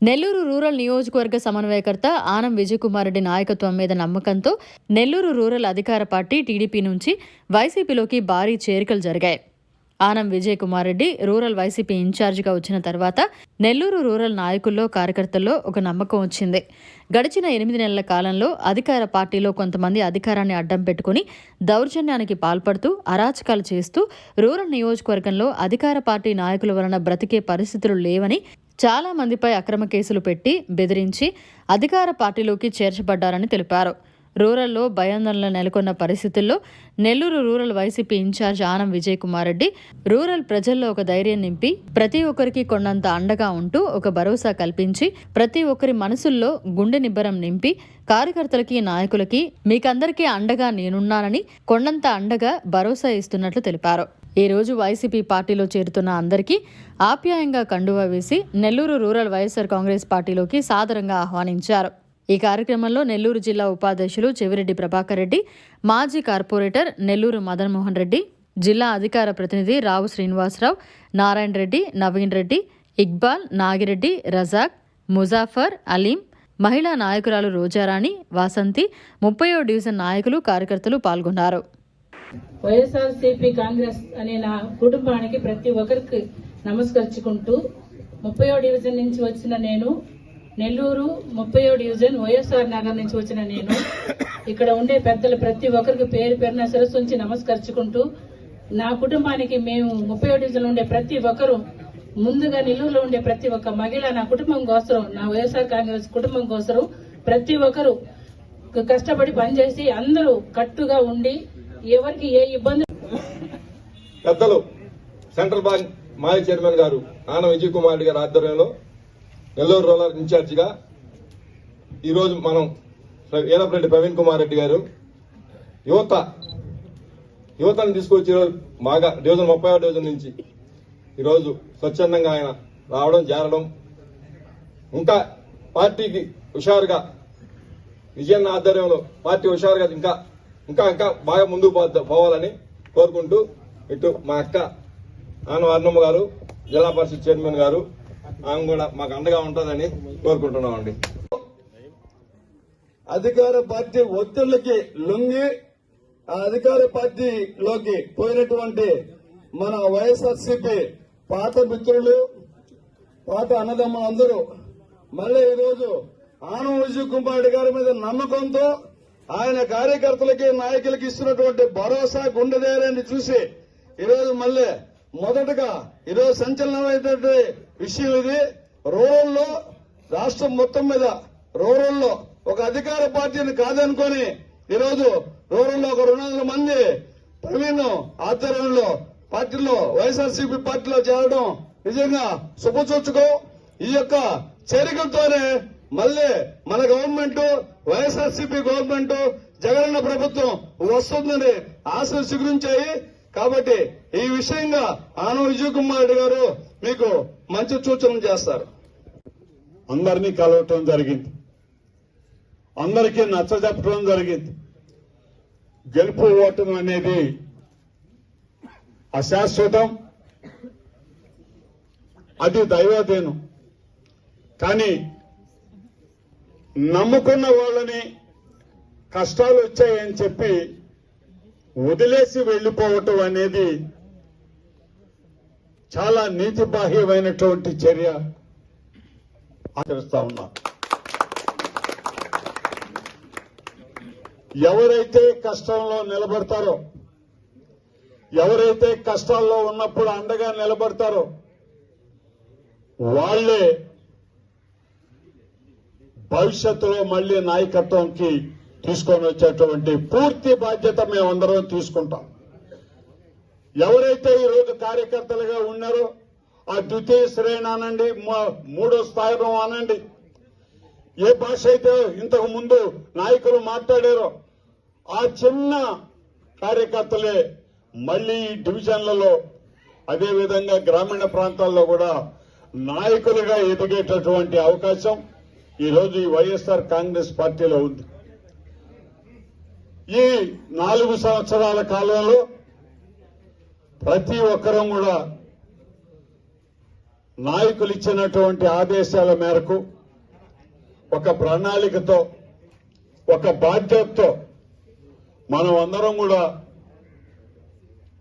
Nellore rural నియోజకవర్గ సమన్వయకర్త ఆనం విజయకుమార్ రెడ్డి నాయకత్వం మీద నమ్మకంతో నెల్లూరు రూరల్ అధికార పార్టీ టీడీపీ నుంచి వైసీపీలోకి భారీ చేరికలు జరిగాయి. ఆనం విజయకుమార్ రెడ్డి రూరల్ వైసీపీ ఇన్ఛార్జిగా వచ్చిన తర్వాత నెల్లూరు రూరల్ నాయకుల్లో కార్యకర్తల్లో ఒక నమ్మకం వచ్చింది. గడిచిన 8 నెలల కాలంలో అధికార పార్టీలో కొంతమంది అధికారాన్ని అడ్డం పెట్టుకుని దౌర్జన్యానికి పాల్పడుతూ అరాచకాలు చేస్తూ రూరల్ నియోజకవర్గంలో అధికార పార్టీ నాయకుల వలన బ్రతికే పరిస్థితులు లేవని చాలా మందిపై అక్రమ కేసులు పెట్టి బెదిరించి అధికార పార్టీలోకి చేర్చబడ్డారని తెలిపారు. రూరల్లో భయాందోళనలు నెలకొన్న పరిస్థితుల్లో Nellore rural YCP incharge Anam Vijayakumar Reddy rural ప్రజల్లో ఒక ధైర్యం నింపి ప్రతి ఒక్కరికి కొండంత అండగా ఉంటూ ఒక భరోసా కల్పించి ప్రతి ఒక్కరి మనసుల్లో గుండె నిబ్బరం నింపి కార్యకర్తలకి నాయకులకి మీకందరికీ అండగా నేనున్నానని కొండంత అండగా భరోసా ఇస్తున్నట్లు తెలిపారు. ఈ రోజు వైసీపీ పార్టీలో చేరుతున్న అందరికీ ఆప్యాయంగా కండువా వేసి నెల్లూరు రూరల్ వైఎస్ఆర్ కాంగ్రెస్ పార్టీలోకి సాదరంగా ఆహ్వానించారు. ఈ కార్యక్రమంలో నెల్లూరు జిల్లా ఉపాధ్యక్షులు చెవిరెడ్డి ప్రభాకర్ రెడ్డి, మాజీ కార్పొరేటర్ నెల్లూరు మదన్ మోహన్ రెడ్డి, జిల్లా అధికార ప్రతినిధి రావు శ్రీనివాసరావు, నారాయణ రెడ్డి, నవీన్ రెడ్డి, ఇక్బాల్, నాగిరెడ్డి, రజాక్, ముజాఫర్, అలీం, మహిళా నాయకురాలు రోజారాణి, వాసంతి, 30వ డివిజన్ నాయకులు కార్యకర్తలు పాల్గొన్నారు. వైఎస్ఆర్సీపీ కాంగ్రెస్ అనే నా కుటుంబానికి ప్రతి ఒక్కరికి నమస్కరించుకుంటూ 30వ డివిజన్ నుంచి వచ్చిన నేను, నెల్లూరు 30వ డివిజన్ వైఎస్ఆర్ నగర్ నుంచి వచ్చిన నేను, ఇక్కడ ఉండే పెద్దలు ప్రతి ఒక్కరికి పేరు పేరున శిరస్సు ఉంచి నమస్కరించుకుంటూ నా కుటుంబానికి మేము 30వ డివిజన్ ఉండే ప్రతి ఒక్కరు, ముందుగా నెల్లూరులో ఉండే ప్రతి ఒక్క మహిళ నా కుటుంబం కోసం, నా వైఎస్ఆర్ కాంగ్రెస్ కుటుంబం కోసం ప్రతి ఒక్కరు కష్టపడి పనిచేసి అందరూ కట్టుగా ఉండి ఎవరికి ఏ ఇబ్బంది. పెద్దలు సెంట్రల్ బ్యాంక్ మాజీ చైర్మన్ గారు ఆనం విజయ్ కుమార్ రెడ్డి గారి ఆధ్వర్యంలో నెల్లూరు రూరల్ ఇన్ఛార్జిగా ఈరోజు మనం ఏలపరెడ్డి ప్రవీణ్ కుమార్ రెడ్డి గారు యువతను తీసుకొచ్చి బాగా డివిజన్ 30వ డివిజన్ నుంచి ఈరోజు స్వచ్ఛందంగా ఆయన రావడం చేరడం, ఇంకా పార్టీకి హుషారుగా విజయన్న ఆధ్వర్యంలో పార్టీ హుషారుగా ఇంకా ఇంకా ఇంకా బాగా ముందుకు పోవాలని కోరుకుంటూ, ఇటు మా అక్క ఆనవార్ణమ్మ గారు జిల్లా పరిషత్ చైర్మన్ గారు ఆమె కూడా మాకు అండగా ఉంటుందని కోరుకుంటున్నామండి. అధికార పార్టీ ఒత్తిళ్లకి లొంగి ఆ అధికార పార్టీలోకి పోయినటువంటి మన వైఎస్ఆర్సీపీ పాత మిత్రులు, పాత అన్నదమ్ములందరూ మళ్ళీ ఈరోజు ఆనం విజయ్ కుమార్ రెడ్డి గారి మీద నమ్మకంతో ఆయన కార్యకర్తలకి నాయకులకి ఇస్తున్నటువంటి భరోసా గుండె ధైర్యాన్ని చూసి ఈరోజు మళ్ళీ మొదటగా ఈరోజు సంచలనమైనటువంటి విషయం ఇది. రూరల్లో రాష్ట్రం మొత్తం మీద రూరల్లో ఒక అధికార పార్టీని కాదనుకొని ఈరోజు రూరల్లో ఒక 200 మంది ప్రవీణ్ ఆధ్వర్యంలో పార్టీలో వైఎస్ఆర్సీపీ పార్టీలో చేరడం నిజంగా శుభసూచకం. ఈ యొక్క చేరికలతోనే మళ్ళీ మన గవర్నమెంట్, వైఎస్ఆర్సీపీ గవర్నమెంట్, జగనన్న ప్రభుత్వం వస్తుందని ఆశలు చిగురించాయి. కాబట్టి ఈ విషయంగా ఆనం విజయ్ కుమార్ రెడ్డి గారు మీకు మంచి సూచనలు చేస్తారు. అందరినీ కలవటం జరిగింది, అందరికీ నచ్చజెప్పడం జరిగింది. గెలుపు ఓటం అనేది అశాశ్వతం, అది దైవాధీనం. కానీ నమ్ముకున్న వాళ్ళని కష్టాలు వచ్చాయని చెప్పి వదిలేసి వెళ్లిపోవటం అనేది చాలా నీతిబాహ్యమైనటువంటి చర్య ఆచరిస్తా ఉన్నా. ఎవరైతే కష్టంలో నిలబడతారో, ఎవరైతే కష్టాల్లో ఉన్నప్పుడు అండగా నిలబడతారో వాళ్లే భవిష్యత్తులో మళ్లీ నాయకత్వంకి తీసుకొని వచ్చేటువంటి పూర్తి బాధ్యత మేమందరం తీసుకుంటాం. ఎవరైతే ఈరోజు కార్యకర్తలుగా ఉన్నారో ఆ ద్వితీయ శ్రేణి అనండి, 3వ స్థాయిలో అనండి, ఏ భాష అయితే ఇంతకు ముందు నాయకులు మాట్లాడారో ఆ చిన్న కార్యకర్తలే మళ్లీ ఈ డివిజన్లలో అదేవిధంగా గ్రామీణ ప్రాంతాల్లో కూడా నాయకులుగా ఎదిగేటటువంటి అవకాశం ఈరోజు ఈ వైఎస్ఆర్ కాంగ్రెస్ పార్టీలో ఉంది. ఈ 4 సంవత్సరాల కాలంలో ప్రతి ఒక్కరూ కూడా నాయకులు ఇచ్చినటువంటి ఆదేశాల మేరకు ఒక ప్రణాళికతో ఒక బాధ్యతతో మనం అందరం కూడా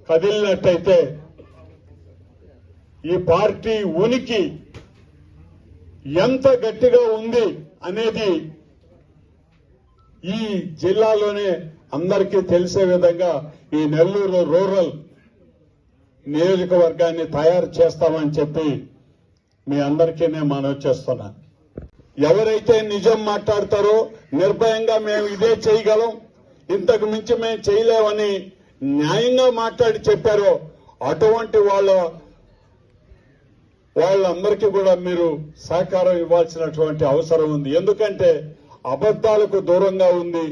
కదిలినట్టయితే ఈ పార్టీ ఉనికి ఎంత గట్టిగా ఉంది అనేది ఈ జిల్లాలోనే అందరికీ తెలిసే విధంగా ఈ నెల్లూరు రూరల్ నియోజకవర్గాన్ని తయారు చేస్తామని చెప్పి మీ అందరికీ నేను మనవి చేస్తున్నా. ఎవరైతే నిజం మాట్లాడతారో నిర్భయంగా మేము ఇదే చేయగలం, ఇంతకు మించి మేము చేయలేమని న్యాయంగా మాట్లాడి చెప్పారో అటువంటి వాళ్ళందరికీ కూడా మీరు సహకారం ఇవ్వాల్సినటువంటి అవసరం ఉంది. ఎందుకంటే అబద్దాలకు దూరంగా ఉంది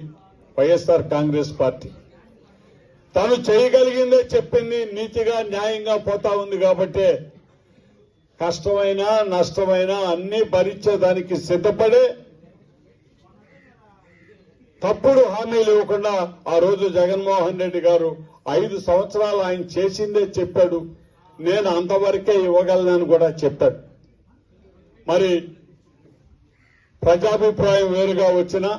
వైఎస్ఆర్ కాంగ్రెస్ పార్టీ. తను చేయగలిగిందే చెప్పింది, నీతిగా న్యాయంగా పోతా ఉంది. కాబట్టి కష్టమైనా నష్టమైనా అన్ని భరించేదానికి సిద్ధపడే తప్పుడు హామీలు ఇవ్వకుండా ఆ రోజు జగన్మోహన్ రెడ్డి గారు 5 సంవత్సరాలు ఆయన చేసిందే చెప్పాడు, నేను అంతవరకే ఇవ్వగలనని కూడా చెప్పాడు. మరి ప్రజాభిప్రాయం వేరుగా వచ్చినా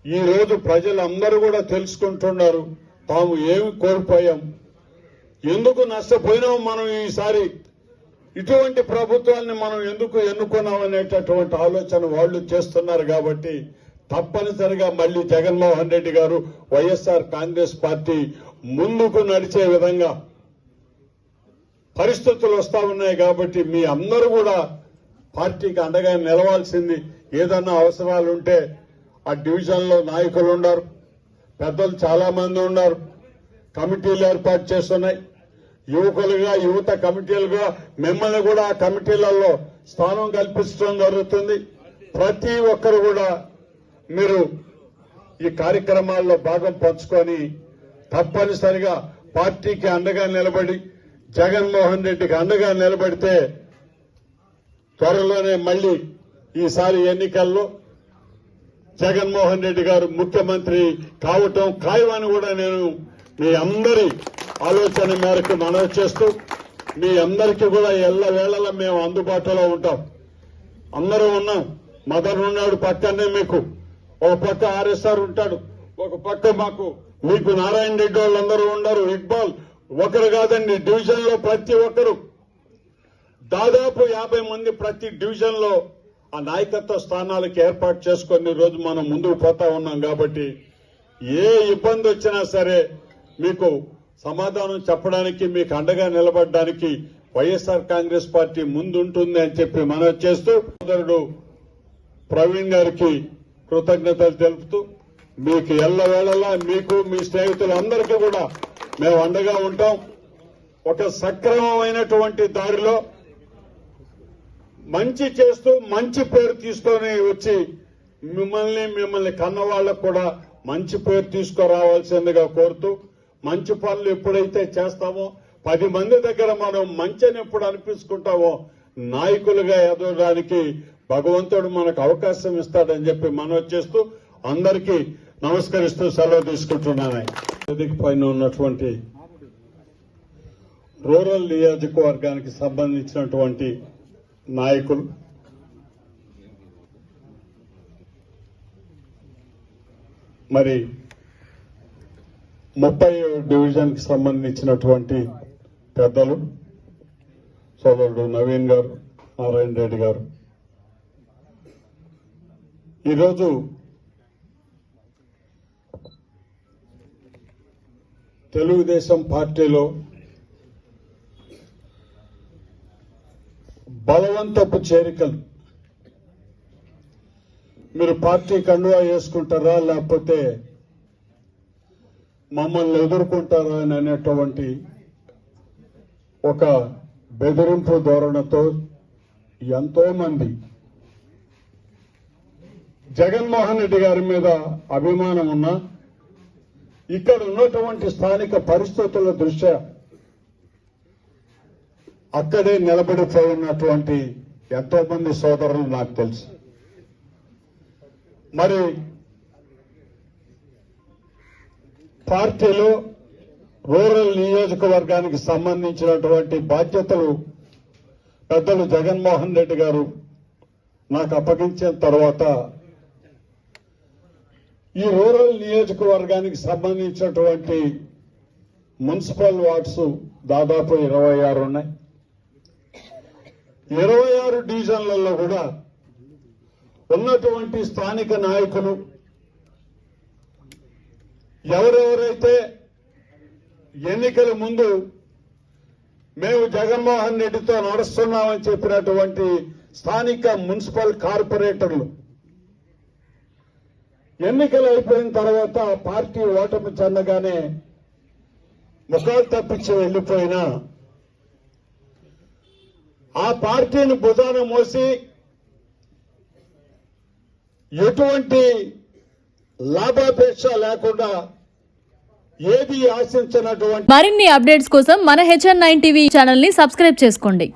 ఈ రోజు ప్రజలందరూ కూడా తెలుసుకుంటున్నారు తాము ఏమి కోల్పోయాం, ఎందుకు నష్టపోయినాం, మనం ఈసారి ఇటువంటి ప్రభుత్వాన్ని మనం ఎందుకు ఎన్నుకున్నాం అనేటటువంటి ఆలోచన వాళ్ళు చేస్తున్నారు. కాబట్టి తప్పనిసరిగా మళ్లీ జగన్మోహన్ రెడ్డి గారు వైఎస్ఆర్ కాంగ్రెస్ పార్టీ ముందుకు నడిచే విధంగా పరిస్థితులు వస్తా ఉన్నాయి. కాబట్టి మీ అందరూ కూడా పార్టీకి అండగా నిలవాల్సింది. ఏదన్నా అవసరాలుంటే ఆ డివిజన్లో నాయకులు ఉన్నారు, పెద్దలు చాలా మంది ఉన్నారు, కమిటీలు ఏర్పాటు చేస్తున్నాయి. యువకులుగా యువత కమిటీలుగా మిమ్మల్ని కూడా ఆ కమిటీలలో స్థానం కల్పించడం జరుగుతుంది. ప్రతి ఒక్కరు కూడా మీరు ఈ కార్యక్రమాల్లో భాగం పంచుకొని తప్పనిసరిగా పార్టీకి అండగా నిలబడి జగన్మోహన్ రెడ్డికి అండగా నిలబడితే త్వరలోనే మళ్లీ ఈసారి ఎన్నికల్లో జగన్మోహన్ రెడ్డి గారు ముఖ్యమంత్రి కావటం ఖాయమని కూడా నేను మీ అందరి ఆలోచన మేరకు మనవి చేస్తూ మీ అందరికీ కూడా ఎల్లవేళలా మేము అందుబాటులో ఉంటాం. అందరూ ఉన్నాం. మదన్ ఉన్నాడు పక్కనే, మీకు ఒక పక్క ఆర్ఎస్ఆర్ ఉంటాడు, ఒక పక్క మీకు నారాయణ రెడ్డి వాళ్ళందరూ ఉన్నారు. ఇక్బాల్ ఒకరు కాదండి, డివిజన్ లో ప్రతి ఒక్కరు దాదాపు 50 మంది ప్రతి డివిజన్ లో ఆ నాయకత్వ స్థానాలకు ఏర్పాటు చేసుకుని రోజు మనం ముందుకు పోతా ఉన్నాం. కాబట్టి ఏ ఇబ్బంది వచ్చినా సరే మీకు సమాధానం చెప్పడానికి, మీకు అండగా నిలబడడానికి వైఎస్ఆర్ కాంగ్రెస్ పార్టీ ముందుంటుంది అని చెప్పి మనవి చేస్తూ సోదరుడు ప్రవీణ్ గారికి కృతజ్ఞతలు తెలుపుతూ మీకు ఎల్లవేళలా మీకు మీ స్నేహితులందరికీ కూడా మేము అండగా ఉంటాం. ఒక సక్రమమైనటువంటి దారిలో మంచి చేస్తూ మంచి పేరు తీసుకొని వచ్చి మిమ్మల్ని కన్నవాళ్లకు కూడా మంచి పేరు తీసుకురావాల్సిందిగా కోరుతూ, మంచి పనులు ఎప్పుడైతే చేస్తామో 10 మంది దగ్గర మనం మంచిని ఎప్పుడు అనిపించుకుంటామో నాయకులుగా ఎదగడానికి భగవంతుడు మనకు అవకాశం ఇస్తాడని చెప్పి మనవి చేస్తూ అందరికీ నమస్కరిస్తూ సెలవు తీసుకుంటున్నాను. వేదిక పైన ఉన్నటువంటి రూరల్ నియోజకవర్గానికి సంబంధించినటువంటి నాయకులు, మరి 30వ డివిజన్ కి సంబంధించినటువంటి పెద్దలు సోదరుడు నవీన్ గారు, నారాయణ రెడ్డి గారు, ఈరోజు తెలుగుదేశం పార్టీలో బలవంతపు చేరికలు, మీరు పార్టీ కండువా వేసుకుంటారా లేకపోతే మమ్మల్ని ఎదుర్కొంటారా అని అనేటువంటి ఒక బెదిరింపు ధోరణితో ఎంతో మంది జగన్మోహన్ రెడ్డి గారి మీద అభిమానం ఉన్నా ఇక్కడ ఉన్నటువంటి స్థానిక పరిస్థితుల దృష్ట్యా అక్కడే నిలబడిపోయినటువంటి ఎంతో మంది సోదరులు నాకు తెలుసు. మరి పార్టీలో రూరల్ నియోజకవర్గానికి సంబంధించినటువంటి బాధ్యతలు పెద్దలు జగన్మోహన్ రెడ్డి గారు నాకు అప్పగించిన తర్వాత ఈ రూరల్ నియోజకవర్గానికి సంబంధించినటువంటి మున్సిపల్ వార్డ్స్ దాదాపు 26 ఉన్నాయి. 26 డివిజన్లలో కూడా ఉన్నటువంటి స్థానిక నాయకులు ఎవరెవరైతే ఎన్నికల ముందు మేము జగన్మోహన్ రెడ్డితో నడుస్తున్నామని చెప్పినటువంటి స్థానిక మున్సిపల్ కార్పొరేటర్లు ఎన్నికలు అయిపోయిన తర్వాత పార్టీ ఓటమి చెందగానే ముఖాలు తప్పించి వెళ్లిపోయినా ఆ పార్టీని భుజాన మోసి ఎటువంటి లాభాపేక్ష లేకుండా ఏది ఆశించినటువంటి మరిన్ని అప్డేట్స్ కోసం మన HN9 టీవీ ఛానల్ ని సబ్స్క్రైబ్ చేసుకోండి.